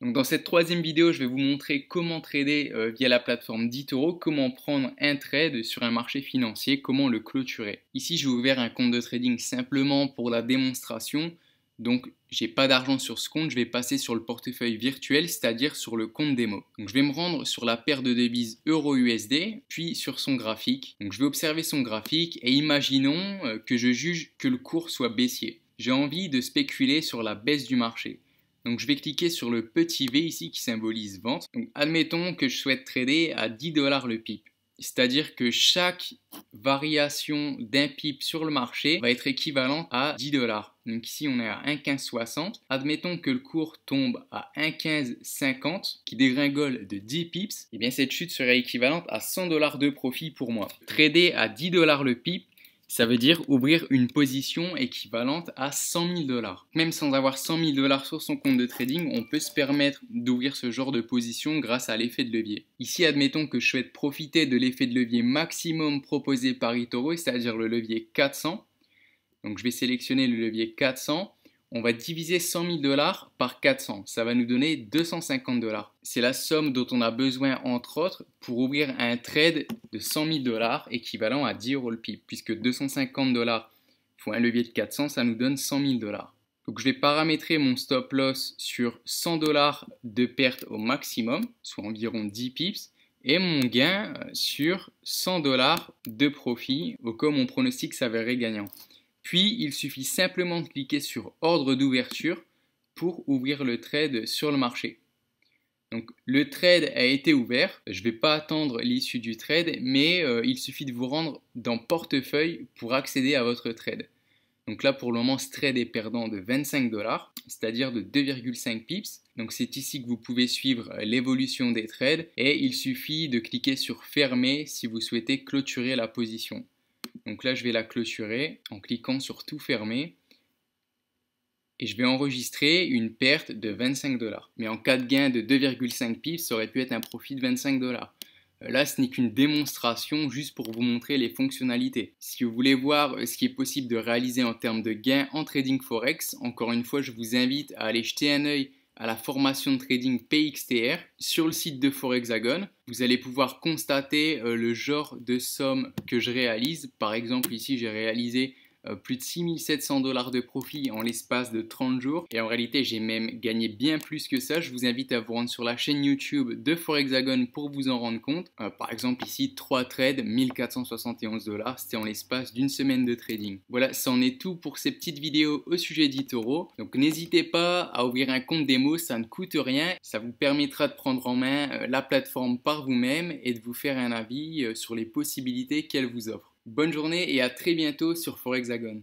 Donc dans cette troisième vidéo, je vais vous montrer comment trader via la plateforme d'eToro, comment prendre un trade sur un marché financier, comment le clôturer. Ici, j'ai ouvert un compte de trading simplement pour la démonstration. Donc, j'ai pas d'argent sur ce compte, je vais passer sur le portefeuille virtuel, c'est-à-dire sur le compte démo. Donc, je vais me rendre sur la paire de devises euro-USD, puis sur son graphique. Donc, je vais observer son graphique et imaginons que je juge que le cours soit baissier. J'ai envie de spéculer sur la baisse du marché. Donc je vais cliquer sur le petit V ici qui symbolise vente. Donc admettons que je souhaite trader à 10 $ le pip. C'est-à-dire que chaque variation d'un pip sur le marché va être équivalente à 10 $. Donc ici on est à 1,1560. Admettons que le cours tombe à 1,1550 qui dégringole de 10 pips. Et bien cette chute serait équivalente à 100 $ de profit pour moi. Trader à 10 $ le pip, ça veut dire ouvrir une position équivalente à 100 000 $. Même sans avoir 100 000 $ sur son compte de trading, on peut se permettre d'ouvrir ce genre de position grâce à l'effet de levier. Ici, admettons que je souhaite profiter de l'effet de levier maximum proposé par eToro, c'est-à-dire le levier 400. Donc je vais sélectionner le levier 400. On va diviser 100 000 $ par 400. Ça va nous donner 250 $. C'est la somme dont on a besoin, entre autres, pour ouvrir un trade de 100 000 $ équivalent à 10 € le pip. Puisque 250 $ fois un levier de 400, ça nous donne 100 000 $. Donc je vais paramétrer mon stop loss sur 100 $ de perte au maximum, soit environ 10 pips. Et mon gain sur 100 $ de profit, au cas où mon pronostic s'avérait gagnant. Puis, il suffit simplement de cliquer sur ordre d'ouverture pour ouvrir le trade sur le marché. Donc, le trade a été ouvert. Je ne vais pas attendre l'issue du trade, mais il suffit de vous rendre dans portefeuille pour accéder à votre trade. Donc là, pour le moment, ce trade est perdant de 25 $, c'est-à-dire de 2,5 pips. Donc c'est ici que vous pouvez suivre l'évolution des trades et il suffit de cliquer sur fermer si vous souhaitez clôturer la position. Donc là, je vais la clôturer en cliquant sur tout fermer. Et je vais enregistrer une perte de 25 $. Mais en cas de gain de 2,5 pips, ça aurait pu être un profit de 25 $. Là, ce n'est qu'une démonstration juste pour vous montrer les fonctionnalités. Si vous voulez voir ce qui est possible de réaliser en termes de gains en trading forex, encore une fois, je vous invite à aller jeter un œil à la formation de trading PXTR sur le site de Forexagon. Vous allez pouvoir constater le genre de somme que je réalise. Par exemple, ici, j'ai réalisé plus de 6 700 $ de profit en l'espace de 30 jours. Et en réalité, j'ai même gagné bien plus que ça. Je vous invite à vous rendre sur la chaîne YouTube de Forexagon pour vous en rendre compte. Par exemple, ici, 3 trades, 1471 $. C'était en l'espace d'une semaine de trading. Voilà, c'en est tout pour ces petites vidéos au sujet d'eToro. Donc, n'hésitez pas à ouvrir un compte démo, ça ne coûte rien. Ça vous permettra de prendre en main la plateforme par vous-même et de vous faire un avis sur les possibilités qu'elle vous offre. Bonne journée et à très bientôt sur Forexagon.